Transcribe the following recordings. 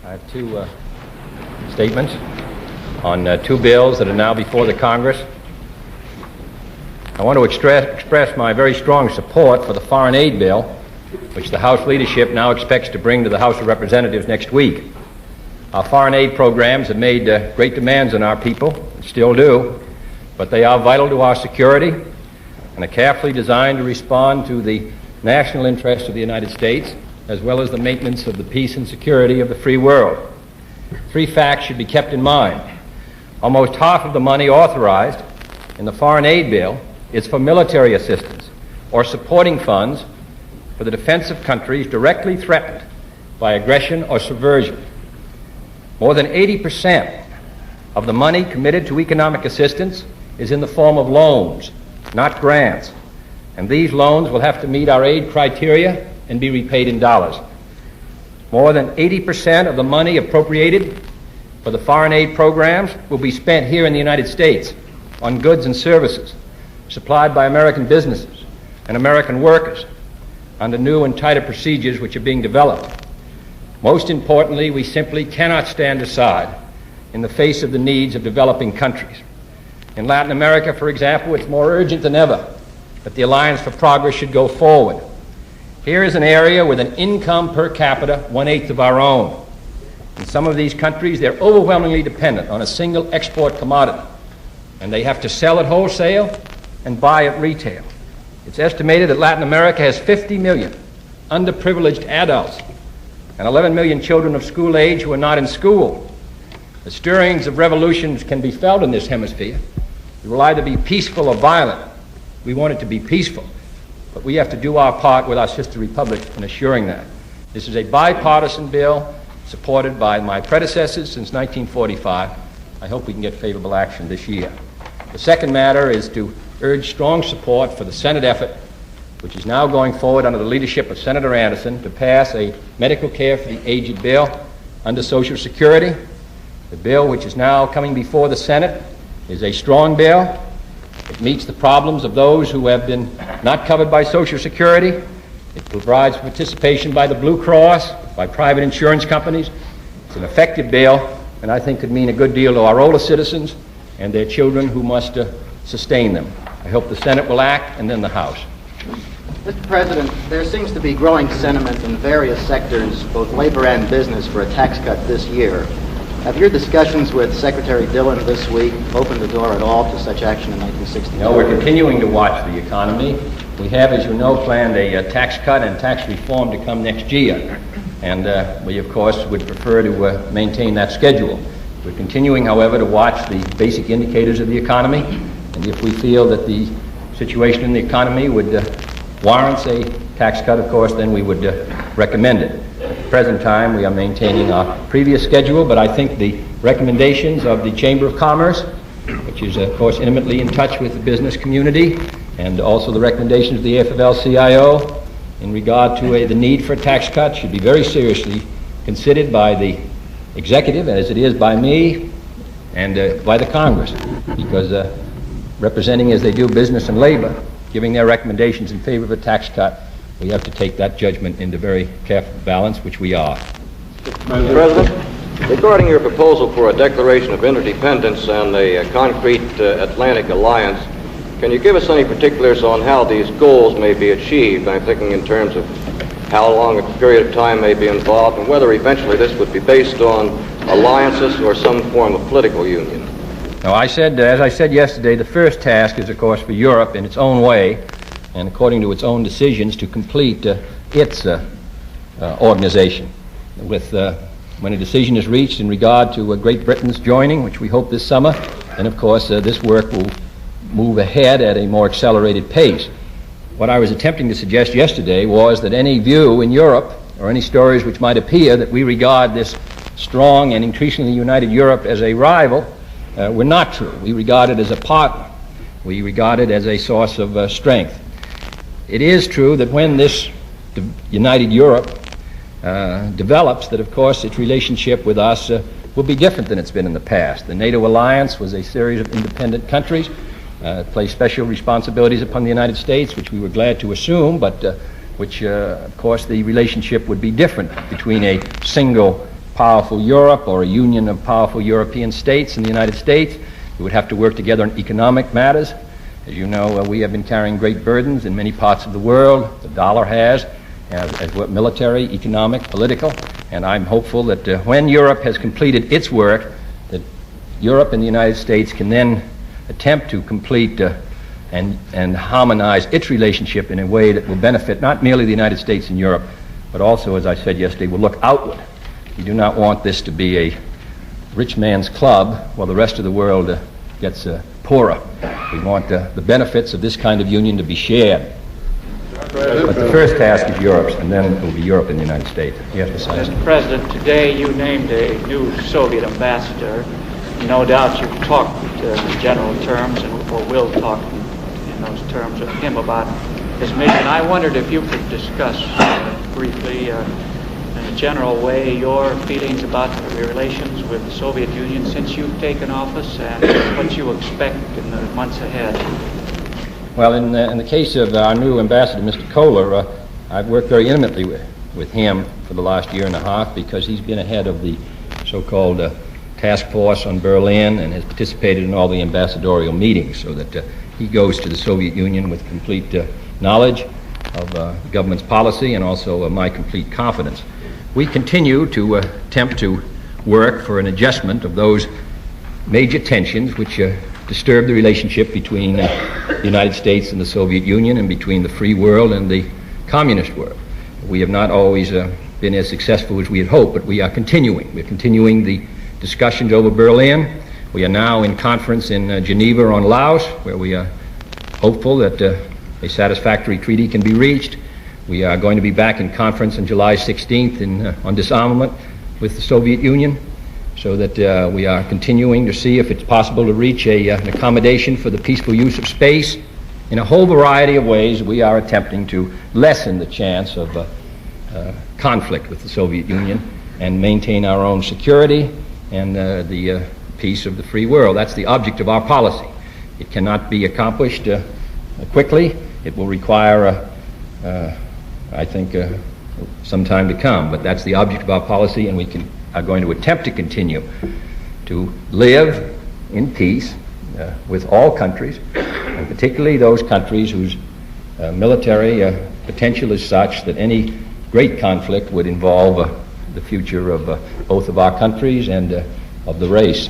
I have two statements on two bills that are now before the Congress. I want to express my very strong support for the foreign aid bill, which the House leadership now expects to bring to the House of Representatives next week. Our foreign aid programs have made great demands on our people, and still do, but they are vital to our security and are carefully designed to respond to the national interests of the United States, as well as the maintenance of the peace and security of the free world. Three facts should be kept in mind. Almost half of the money authorized in the foreign aid bill is for military assistance or supporting funds for the defense of countries directly threatened by aggression or subversion. More than 80% of the money committed to economic assistance is in the form of loans, not grants, and these loans will have to meet our aid criteria and be repaid in dollars. More than 80% of the money appropriated for the foreign aid programs will be spent here in the United States on goods and services supplied by American businesses and American workers under new and tighter procedures which are being developed. Most importantly, we simply cannot stand aside in the face of the needs of developing countries. In Latin America, for example, it's more urgent than ever that the Alliance for Progress should go forward. Here is an area with an income per capita 1/8 of our own. In some of these countries, they're overwhelmingly dependent on a single export commodity, and they have to sell at wholesale and buy at retail. It's estimated that Latin America has 50 million underprivileged adults and 11 million children of school age who are not in school. The stirrings of revolutions can be felt in this hemisphere. It will either be peaceful or violent. We want it to be peaceful, but we have to do our part with our sister republic in assuring that. This is a bipartisan bill supported by my predecessors since 1945. I hope we can get favorable action this year. The second matter is to urge strong support for the Senate effort, which is now going forward under the leadership of Senator Anderson, to pass a medical care for the aged bill under Social Security. The bill, which is now coming before the Senate, is a strong bill. It meets the problems of those who have been not covered by Social Security. It provides participation by the Blue Cross, by private insurance companies. It's an effective bill, and I think could mean a good deal to our older citizens and their children who must sustain them. I hope the Senate will act, and then the House. Mr. President, there seems to be growing sentiment in various sectors, both labor and business, for a tax cut this year. Have your discussions with Secretary Dillon this week opened the door at all to such action in 1960? No, we're continuing to watch the economy. We have, as you know, planned a tax cut and tax reform to come next year. And we, of course, would prefer to maintain that schedule. We're continuing, however, to watch the basic indicators of the economy. And if we feel that the situation in the economy would warrant a tax cut, of course, then we would recommend it. At the present time, we are maintaining our previous schedule, but I think the recommendations of the Chamber of Commerce, which is, of course, intimately in touch with the business community, and also the recommendations of the AFL-CIO in regard to the need for a tax cut should be very seriously considered by the executive, as it is by me, and by the Congress, because representing as they do business and labor, giving their recommendations in favor of a tax cut, we have to take that judgment into very careful balance, which we are. Mr. President, regarding your proposal for a declaration of interdependence and a concrete Atlantic alliance, can you give us any particulars on how these goals may be achieved? I'm thinking in terms of how long a period of time may be involved, and whether eventually this would be based on alliances or some form of political union. Now, as I said yesterday, the first task is, of course, for Europe in its own way and according to its own decisions to complete its organization. When a decision is reached in regard to Great Britain's joining, which we hope this summer, then, of course, this work will move ahead at a more accelerated pace. What I was attempting to suggest yesterday was that any view in Europe, or any stories which might appear that we regard this strong and increasingly united Europe as a rival, were not true. We regard it as a partner. We regard it as a source of strength. It is true that when this united Europe develops, that of course its relationship with us will be different than it's been in the past. The NATO alliance was a series of independent countries, placed special responsibilities upon the United States, which we were glad to assume, but which of course the relationship would be different between a single powerful Europe or a union of powerful European states in the United States. We would have to work together on economic matters. As you know, we have been carrying great burdens in many parts of the world. The dollar has, as well, military, economic, political. And I'm hopeful that when Europe has completed its work, that Europe and the United States can then attempt to complete and harmonize its relationship in a way that will benefit not merely the United States and Europe, but also, as I said yesterday, will look outward. We do not want this to be a rich man's club while the rest of the world gets poorer. We want the benefits of this kind of union to be shared. But the first task is Europe's, and then it will be Europe and the United States. Yes, Mr. President, today you named a new Soviet ambassador. No doubt you've talked in general terms, or will talk in those terms with him about his mission. I wondered if you could discuss briefly, in a general way, your feelings about the relations with the Soviet Union since you've taken office and what you expect in the months ahead. Well, in the case of our new ambassador, Mr. Kohler, I've worked very intimately with him for the last year and a half because he's been ahead of the so-called task force on Berlin and has participated in all the ambassadorial meetings, so that he goes to the Soviet Union with complete knowledge of the government's policy and also my complete confidence. We continue to attempt to work for an adjustment of those major tensions which disturb the relationship between the United States and the Soviet Union and between the free world and the communist world. We have not always been as successful as we had hoped, but we are continuing. We're continuing the discussions over Berlin. We are now in conference in Geneva on Laos, where we are hopeful that a satisfactory treaty can be reached. We are going to be back in conference on July 16th on disarmament with the Soviet Union, so that we are continuing to see if it's possible to reach an accommodation for the peaceful use of space. In a whole variety of ways, we are attempting to lessen the chance of conflict with the Soviet Union and maintain our own security and the peace of the free world. That's the object of our policy. It cannot be accomplished quickly. It will require, I think, some time to come, but that's the object of our policy, and we are going to attempt to continue to live in peace with all countries, and particularly those countries whose military potential is such that any great conflict would involve the future of both of our countries and of the race.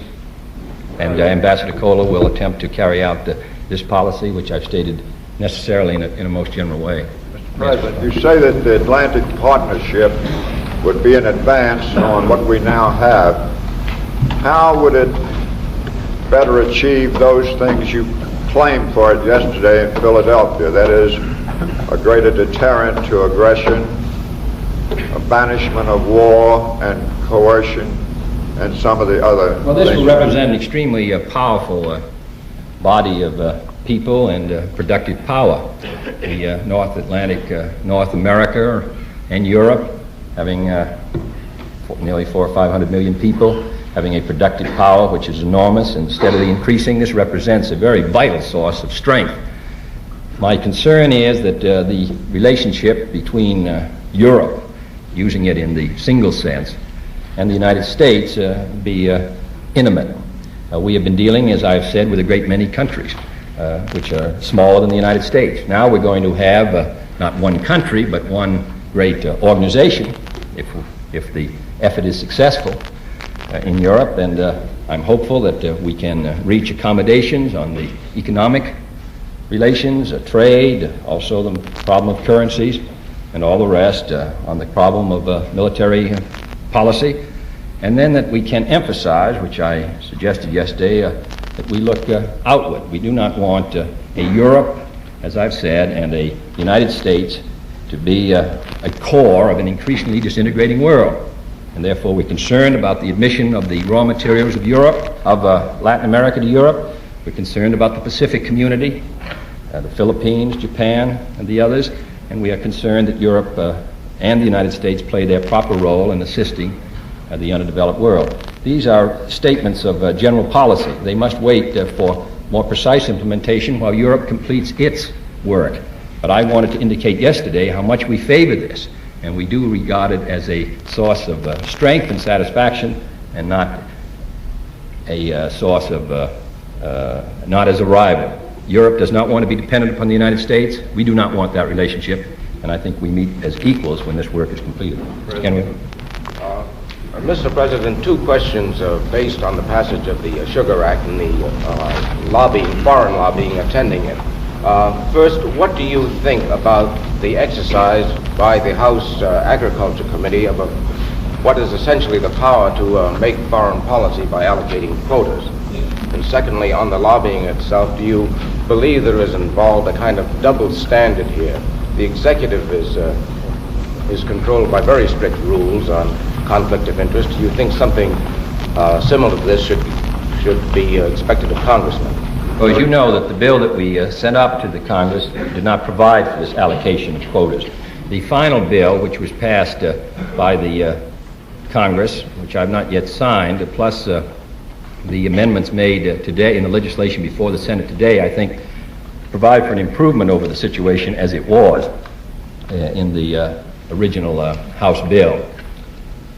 And Ambassador Kohler will attempt to carry out this policy, which I've stated necessarily in a most general way. Mr. President, you say that the Atlantic Partnership would be an advance on what we now have. How would it better achieve those things you claimed for it yesterday in Philadelphia? That is, a greater deterrent to aggression, a banishment of war and coercion, and some of the other Well, this things. will represent an extremely powerful body of people and productive power. The North Atlantic, North America and Europe, having nearly 400 or 500 million people, having a productive power which is enormous and steadily increasing, this represents a very vital source of strength. My concern is that the relationship between Europe, using it in the single sense, and the United States be intimate. We have been dealing, as I've said, with a great many countries, which are smaller than the United States. Now we're going to have not one country, but one great organization, if the effort is successful in Europe, and I'm hopeful that we can reach accommodations on the economic relations, trade, also the problem of currencies, and all the rest, on the problem of military policy, and then that we can emphasize, which I suggested yesterday, that we look outward. We do not want a Europe, as I've said, and a United States to be a core of an increasingly disintegrating world. And therefore we're concerned about the admission of the raw materials of Europe, of Latin America to Europe. We're concerned about the Pacific community, the Philippines, Japan, and the others. And we are concerned that Europe and the United States play their proper role in assisting the underdeveloped world. These are statements of general policy. They must wait for more precise implementation while Europe completes its work. But I wanted to indicate yesterday how much we favor this, and we do regard it as a source of strength and satisfaction, and not a source of, not as a rival. Europe does not want to be dependent upon the United States. We do not want that relationship, and I think we meet as equals when this work is completed. Mr. Kenway? Mr. President, two questions based on the passage of the Sugar Act and the lobbying, foreign lobbying attending it. First, what do you think about the exercise by the House Agriculture Committee of what is essentially the power to make foreign policy by allocating quotas? And secondly, on the lobbying itself, do you believe there is involved a kind of double standard here? The executive is controlled by very strict rules on conflict of interest. Do you think something similar to this should be expected of congressmen? Well, as you know, that the bill that we sent up to the Congress did not provide for this allocation of quotas. The final bill, which was passed by the Congress, which I've not yet signed, plus the amendments made today in the legislation before the Senate today, I think provide for an improvement over the situation as it was in the original House bill.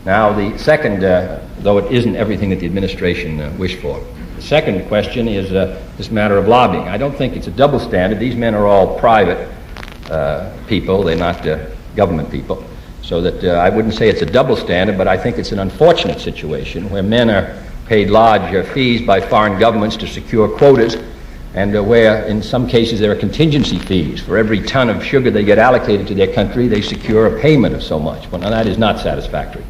Now, the second, though it isn't everything that the administration wished for, the second question is this matter of lobbying. I don't think it's a double standard. These men are all private people. They're not government people. So that I wouldn't say it's a double standard, but I think it's an unfortunate situation where men are paid large fees by foreign governments to secure quotas, and where in some cases there are contingency fees. For every ton of sugar they get allocated to their country, they secure a payment of so much. Well, now that is not satisfactory.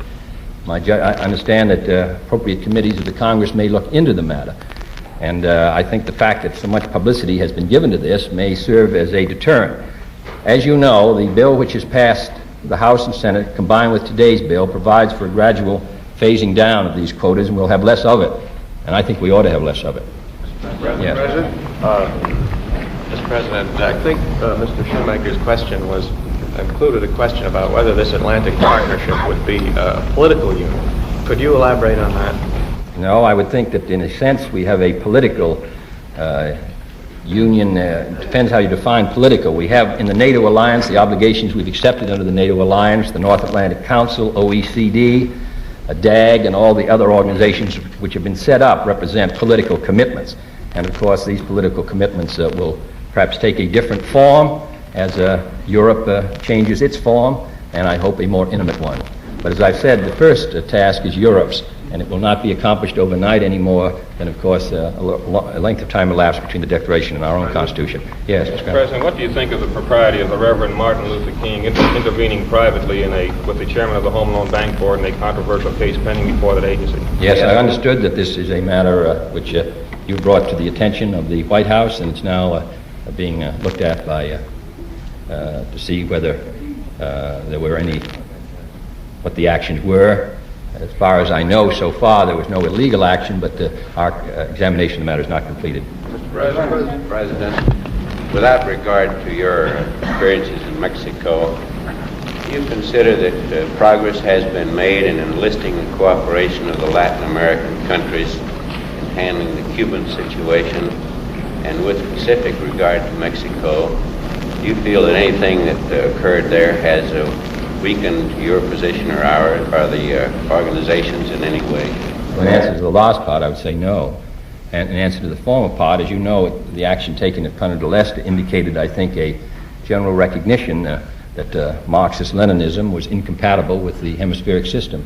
I understand that appropriate committees of the Congress may look into the matter, and I think the fact that so much publicity has been given to this may serve as a deterrent. As you know, the bill which has passed the House and Senate, combined with today's bill, provides for a gradual phasing down of these quotas, and we'll have less of it. And I think we ought to have less of it. Yes. Mr. President, I think Mr. Shoemaker's question included a question about whether this Atlantic Partnership would be a political union. Could you elaborate on that? No, I would think that in a sense we have a political union. It depends how you define political. We have in the NATO alliance the obligations we've accepted under the NATO alliance, the North Atlantic Council, OECD, DAG, and all the other organizations which have been set up represent political commitments. And of course these political commitments will perhaps take a different form as Europe changes its form, and I hope a more intimate one. But as I've said, the first task is Europe's, and it will not be accomplished overnight any more than, of course, a length of time elapsed between the Declaration and our own Constitution. Yes, Mr. President, what do you think of the propriety of the Reverend Martin Luther King intervening privately with the chairman of the Home Loan Bank Board in a controversial case pending before that agency? Yes, I understood that this is a matter which you brought to the attention of the White House, and it's now being looked at by to see whether there were what the actions were. As far as I know, so far, there was no illegal action, but our examination of the matter is not completed. Mr. President, without regard to your experiences in Mexico, do you consider that progress has been made in enlisting the cooperation of the Latin American countries in handling the Cuban situation? And with specific regard to Mexico, do you feel that anything that occurred there has weakened your position or the organizations in any way? Well, in answer to the last part, I would say no. And in answer to the former part, as you know, the action taken at Punta del Este indicated, I think, a general recognition that Marxist-Leninism was incompatible with the hemispheric system.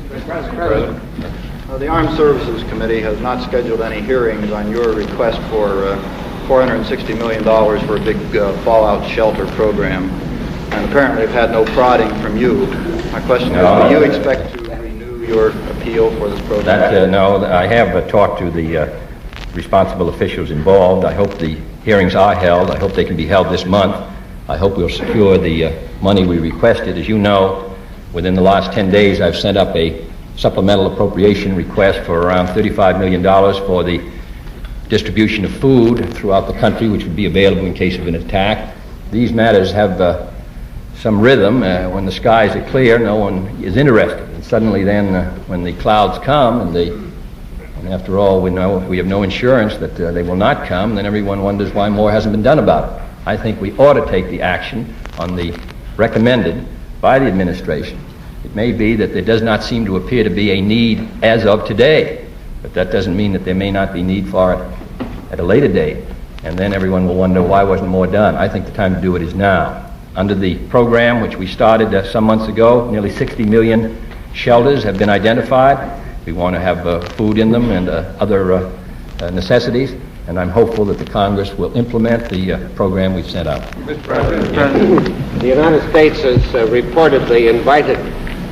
Mr. President, the Armed Services Committee has not scheduled any hearings on your request for $460 million for a big fallout shelter program. And apparently they've had no prodding from you. My question is, do you expect to renew your appeal for this program? No, I have talked to the responsible officials involved. I hope the hearings are held. I hope they can be held this month. I hope we'll secure the money we requested. As you know, within the last 10 days, I've sent up a supplemental appropriation request for around $35 million for the distribution of food throughout the country, which would be available in case of an attack. These matters have some rhythm. When the skies are clear, no one is interested. And suddenly then, when the clouds come, and after all, we have no insurance that they will not come, then everyone wonders why more hasn't been done about it. I think we ought to take the action on the recommended by the administration. It may be that there does not seem to appear to be a need as of today, but that doesn't mean that there may not be need for it at a later date. And then everyone will wonder why wasn't more done. I think the time to do it is now. Under the program which we started some months ago, nearly 60 million shelters have been identified. We want to have food in them and other necessities, and I'm hopeful that the Congress will implement the program we've sent out. Mr. President, the United States has reportedly invited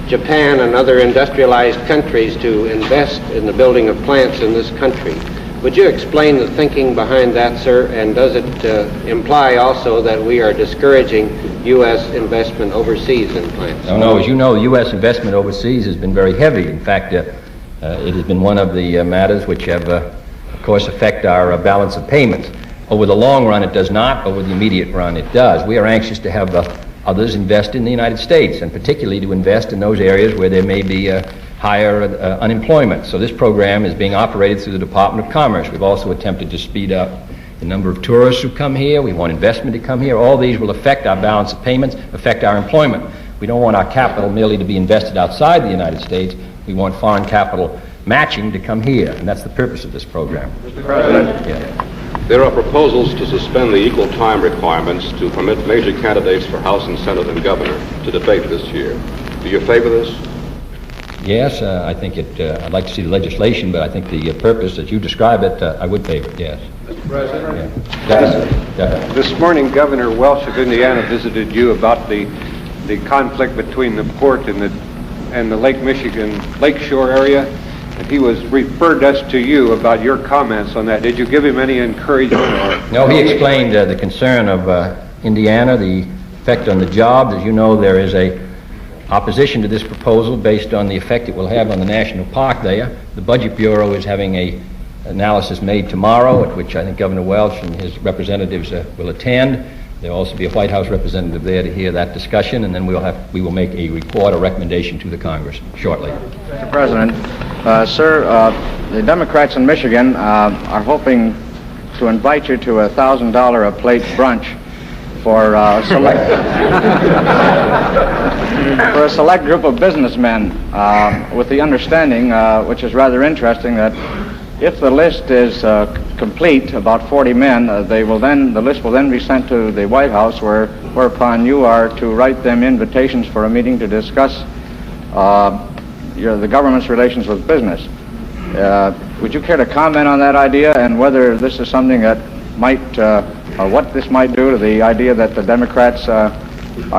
Japan and other industrialized countries to invest in the building of plants in this country. Would you explain the thinking behind that, sir, and does it imply also that we are discouraging U.S. investment overseas in plants? No, as you know, U.S. investment overseas has been very heavy. In fact, it has been one of the matters which have, of course, affect our balance of payments. Over the long run, it does not. Over the immediate run, it does. We are anxious to have others invest in the United States, and particularly to invest in those areas where there may be higher unemployment. So this program is being operated through the Department of Commerce. We've also attempted to speed up the number of tourists who come here. We want investment to come here. All these will affect our balance of payments, affect our employment. We don't want our capital merely to be invested outside the United States. We want foreign capital matching to come here, and that's the purpose of this program. Mr. President, there are proposals to suspend the equal time requirements to permit major candidates for House and Senate and Governor to debate this year. Do you favor this? Yes, I think I'd like to see the legislation, but I think the purpose, as you describe it, I would favor it, yes. Mr. President, this morning Governor Welch of Indiana visited you about the conflict between the port and the Lake Michigan lakeshore area, and he was referred us to you about your comments on that. Did you give him any encouragement? No, he explained the concern of Indiana, the effect on the jobs. As you know, there is a opposition to this proposal based on the effect it will have on the national park there. The Budget Bureau is having an analysis made tomorrow, at which I think Governor Welch and his representatives will attend. There will also be a White House representative there to hear that discussion, and then we will make a report, a recommendation to the Congress shortly. Mr. President, sir, the Democrats in Michigan are hoping to invite you to a $1,000 a plate brunch for a select group of businessmen, with the understanding, which is rather interesting, that if the list is complete, about 40 men, the list will then be sent to the White House, whereupon you are to write them invitations for a meeting to discuss the government's relations with business. Would you care to comment on that idea, and whether this is something that might, or what this might do to the idea that the Democrats are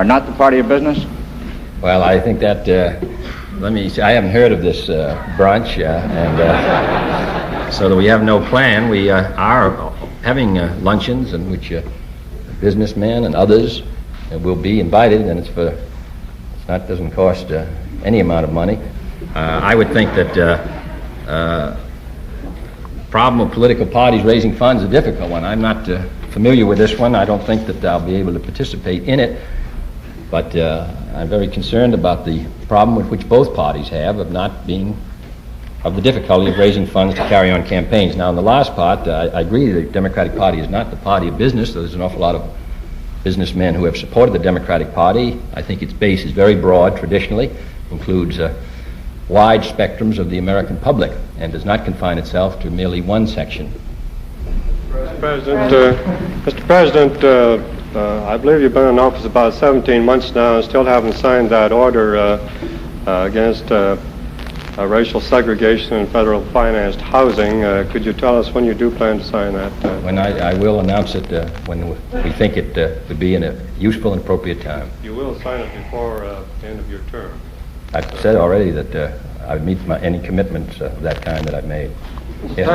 not the party of business? Well, I think that, let me say, I haven't heard of this brunch, and so that we have no plan. We are having luncheons in which businessmen and others will be invited, and doesn't cost any amount of money. I would think that problem of political parties raising funds is a difficult one. I'm not familiar with this one. I don't think that I'll be able to participate in it, but I'm very concerned about the problem with which both parties have of the difficulty of raising funds to carry on campaigns. Now, in the last part, I agree the Democratic Party is not the party of business. There's an awful lot of businessmen who have supported the Democratic Party. I think its base is very broad, traditionally, includes wide spectrums of the American public, and does not confine itself to merely one section. Mr. President, I believe you've been in office about 17 months now and still haven't signed that order against racial segregation in federal financed housing. Could you tell us when you do plan to sign that? When I will announce it when we think it would be in a useful and appropriate time. You will sign it before the end of your term. I've said already that I would meet any commitments of that kind that I've made. Yes,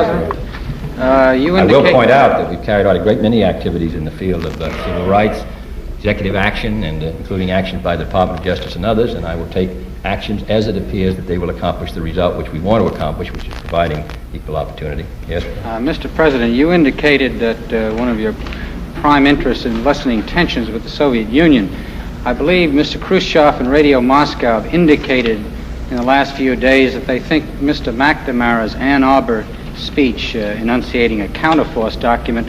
I will point out that we've carried out a great many activities in the field of civil rights, executive action, and including actions by the Department of Justice and others, and I will take actions as it appears that they will accomplish the result which we want to accomplish, which is providing equal opportunity. Yes? Mr. President, you indicated that one of your prime interests in lessening tensions with the Soviet Union. I believe Mr. Khrushchev and Radio Moscow have indicated in the last few days that they think Mr. McNamara's Ann Arbor speech enunciating a counterforce document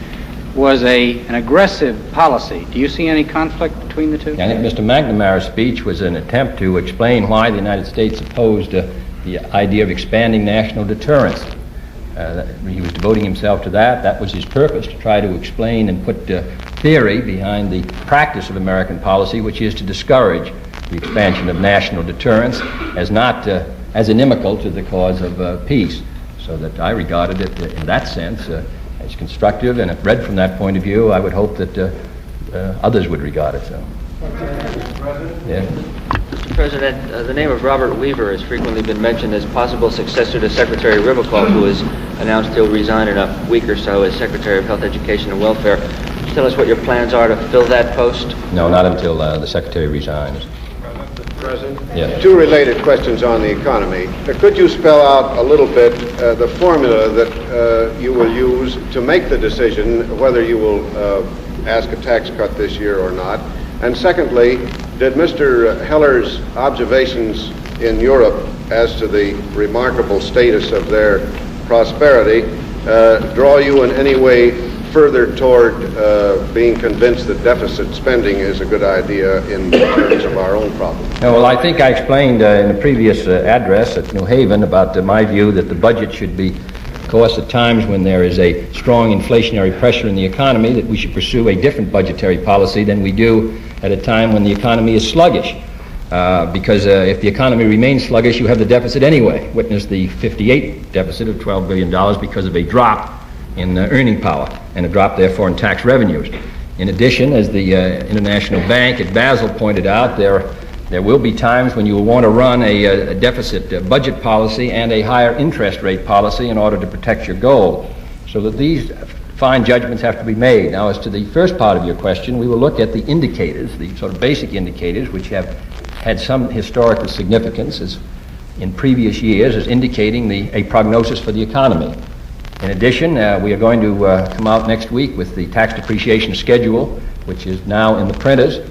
was an aggressive policy. Do you see any conflict between the two? I think Mr. McNamara's speech was an attempt to explain why the United States opposed the idea of expanding national deterrence. He was devoting himself to that. That was his purpose, to try to explain and put theory behind the practice of American policy, which is to discourage the expansion of national deterrence as not as inimical to the cause of peace. So that I regarded it in that sense as constructive, and if read from that point of view, I would hope that others would regard it so. Yeah. Mr. President, the name of Robert Weaver has frequently been mentioned as possible successor to Secretary Ribikoff, who has announced he'll resign in a week or so as Secretary of Health, Education, and Welfare. Can you tell us what your plans are to fill that post? No, not until the Secretary resigns. President? Yes. Two related questions on the economy. Could you spell out a little bit the formula that you will use to make the decision whether you will ask a tax cut this year or not? And secondly, did Mr. Heller's observations in Europe as to the remarkable status of their prosperity draw you in any way further toward being convinced that deficit spending is a good idea in terms of our own problem? No, well, I think I explained in the previous address at New Haven about my view that the budget should be, of course, at times when there is a strong inflationary pressure in the economy, that we should pursue a different budgetary policy than we do at a time when the economy is sluggish. Because if the economy remains sluggish, you have the deficit anyway. Witness the 58 deficit of $12 billion because of a drop in earning power and a drop, therefore, in tax revenues. In addition, as the International Bank at Basel pointed out, there will be times when you will want to run a deficit budget policy and a higher interest rate policy in order to protect your goal. So that these fine judgments have to be made. Now, as to the first part of your question, we will look at the indicators, the sort of basic indicators, which have had some historical significance as in previous years as indicating a prognosis for the economy. In addition, we are going to come out next week with the tax depreciation schedule, which is now in the printers.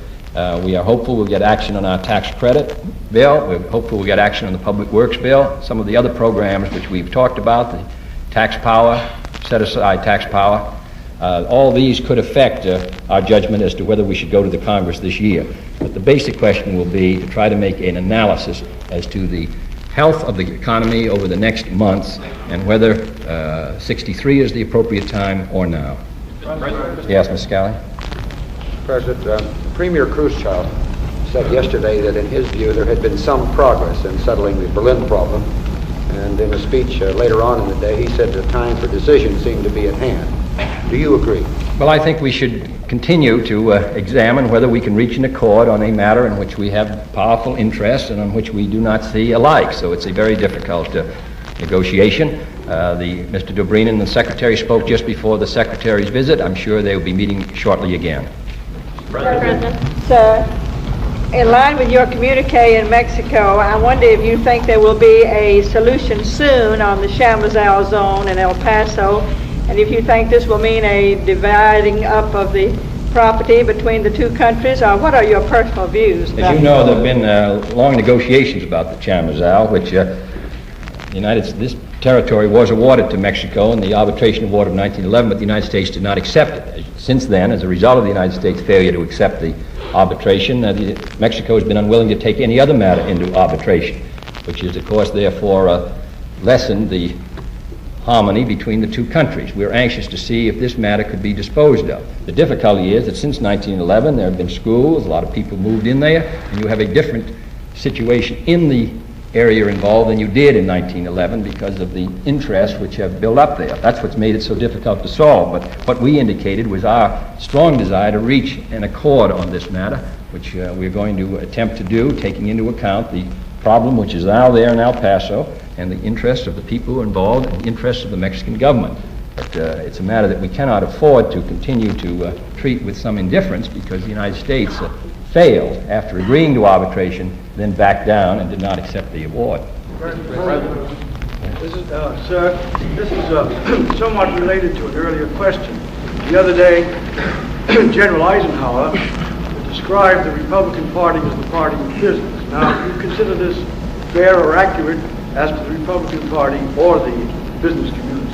We are hopeful we'll get action on our tax credit bill. We're hopeful we'll get action on the public works bill. Some of the other programs which we've talked about, the tax power, set-aside tax power, all these could affect our judgment as to whether we should go to the Congress this year. But the basic question will be to try to make an analysis as to the health of the economy over the next months and whether 63 is the appropriate time or now. Yes, Ms. Scally? President, Premier Khrushchev said yesterday that in his view there had been some progress in settling the Berlin problem, and in a speech later on in the day he said the time for decision seemed to be at hand. Do you agree? Well, I think we should continue to examine whether we can reach an accord on a matter in which we have powerful interests and on which we do not see alike. So it's a very difficult negotiation. Mr. Dobrynin and the Secretary spoke just before the Secretary's visit. I'm sure they will be meeting shortly again. President. Sir, in line with your communique in Mexico, I wonder if you think there will be a solution soon on the Chamizal Zone in El Paso, and if you think this will mean a dividing up of the property between the two countries, or what are your personal views? As you know, there have been long negotiations about the Chamizal, which this territory was awarded to Mexico in the arbitration award of 1911, but the United States did not accept it. Since then, as a result of the United States' failure to accept the arbitration, Mexico has been unwilling to take any other matter into arbitration, which is, of course, therefore lessened the harmony between the two countries. We're anxious to see if this matter could be disposed of. The difficulty is that since 1911, there have been schools, a lot of people moved in there, and you have a different situation in the area involved than you did in 1911 because of the interests which have built up there. That's what's made it so difficult to solve. But what we indicated was our strong desire to reach an accord on this matter, which we're going to attempt to do, taking into account the problem which is now there in El Paso and the interests of the people who are involved and the interests of the Mexican government. But it's a matter that we cannot afford to continue to treat with some indifference because the United States failed after agreeing to arbitration, then backed down and did not accept the award. This is, sir, this is somewhat related to an earlier question. The other day, General Eisenhower described the Republican Party as the party of business. Now, do you consider this fair or accurate as to the Republican Party or the business community?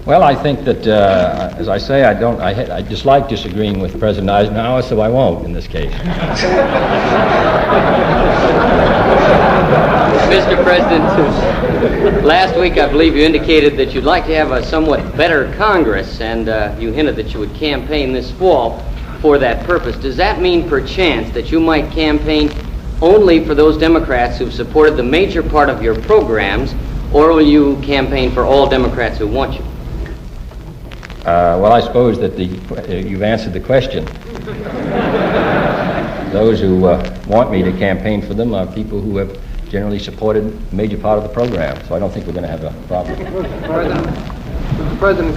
Well, I think that, as I say, I dislike disagreeing with President Eisenhower, so I won't in this case. Mr. President, last week I believe you indicated that you'd like to have a somewhat better Congress, and you hinted that you would campaign this fall for that purpose. Does that mean, perchance, that you might campaign only for those Democrats who've supported the major part of your programs, or will you campaign for all Democrats who want you? Well, I suppose that you've answered the question. Those who want me to campaign for them are people who have generally supported a major part of the program, so I don't think we're going to have a problem. Mr. President,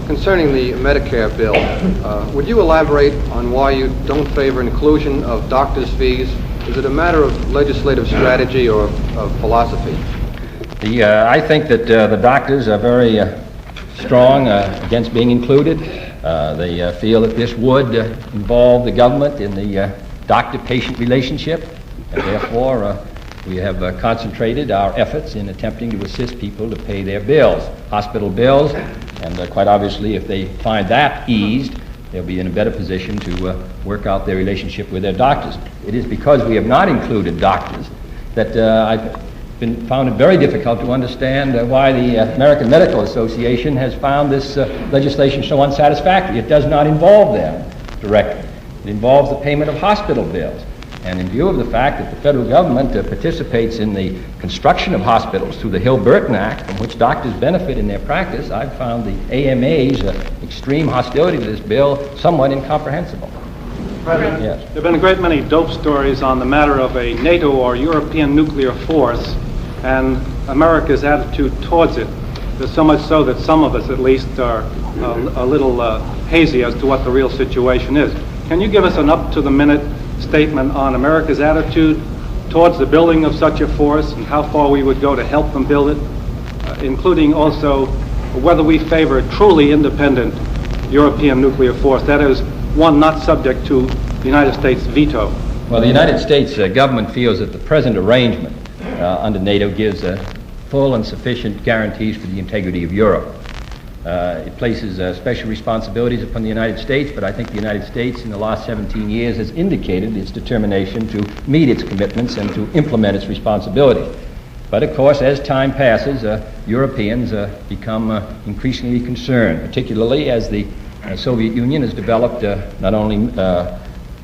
concerning the Medicare bill, would you elaborate on why you don't favor inclusion of doctors' fees? Is it a matter of legislative strategy or of philosophy? I think that the doctors are very strong against being included. They feel that this would involve the government in the doctor-patient relationship, and therefore we have concentrated our efforts in attempting to assist people to pay their bills, hospital bills, and quite obviously if they find that eased, they'll be in a better position to work out their relationship with their doctors. It is because we have not included doctors that I've found it very difficult to understand why the American Medical Association has found this legislation so unsatisfactory. It does not involve them directly. It involves the payment of hospital bills. And in view of the fact that the federal government participates in the construction of hospitals through the Hill-Burton Act, from which doctors benefit in their practice, I've found the AMA's extreme hostility to this bill somewhat incomprehensible. President, yes. there have been a great many dope stories on the matter of a NATO or European nuclear force and America's attitude towards it. There's so much so that some of us, at least, are a little hazy as to what the real situation is. Can you give us an up-to-the-minute statement on America's attitude towards the building of such a force and how far we would go to help them build it, including also whether we favor a truly independent European nuclear force, that is, one not subject to the United States veto? Well, the United States government feels that the present arrangement under NATO gives full and sufficient guarantees for the integrity of Europe. It places special responsibilities upon the United States, but I think the United States in the last 17 years has indicated its determination to meet its commitments and to implement its responsibilities. But of course, as time passes, Europeans become increasingly concerned, particularly as the Soviet Union has developed not only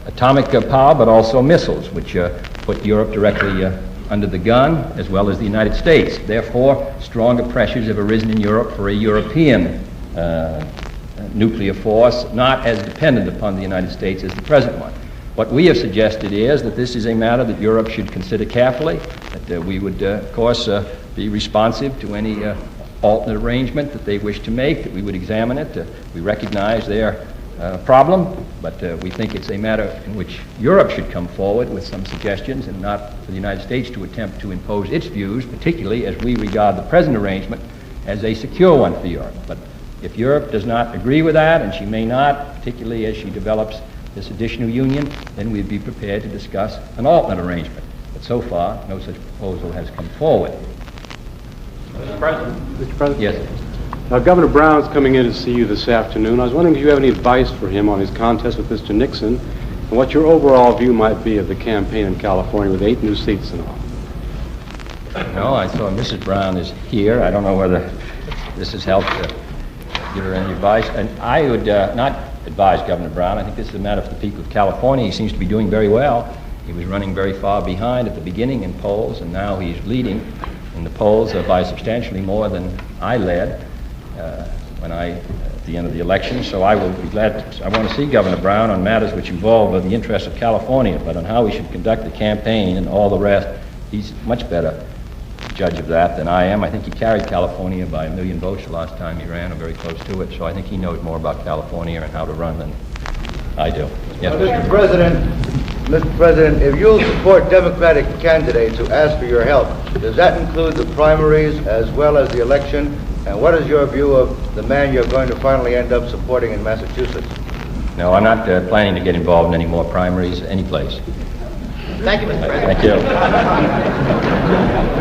atomic power, but also missiles, which put Europe directly under the gun, as well as the United States. Therefore, stronger pressures have arisen in Europe for a European nuclear force, not as dependent upon the United States as the present one. What we have suggested is that this is a matter that Europe should consider carefully, that we would, of course, be responsive to any alternate arrangement that they wish to make, that we would examine it. We recognize their problem, but we think it's a matter in which Europe should come forward with some suggestions and not for the United States to attempt to impose its views, particularly as we regard the present arrangement as a secure one for Europe. But if Europe does not agree with that, and she may not, particularly as she develops this additional union, then we'd be prepared to discuss an alternate arrangement. But so far, no such proposal has come forward. Mr. President. Mr. President? Yes. Governor Brown's coming in to see you this afternoon. I was wondering if you have any advice for him on his contest with Mr. Nixon and what your overall view might be of the campaign in California with 8 new seats and all. No, I saw Mrs. Brown is here. I don't know whether this has helped give her any advice. And I would not advise Governor Brown. I think this is a matter for the people of California. He seems to be doing very well. He was running very far behind at the beginning in polls, and now he's leading in the polls by substantially more than I led at the end of the election. So I will be glad I want to see Governor Brown on matters which involve the interests of California, but on how we should conduct the campaign and all the rest, he's much better judge of that than I am. I think he carried California by 1 million votes the last time he ran, or very close to it, so I think he knows more about California and how to run than I do. Yes. Mr. President, if you'll support Democratic candidates who ask for your help, does that include the primaries as well as the election? And what is your view of the man you're going to finally end up supporting in Massachusetts? No, I'm not planning to get involved in any more primaries any place. Thank you, Mr. President. Thank you.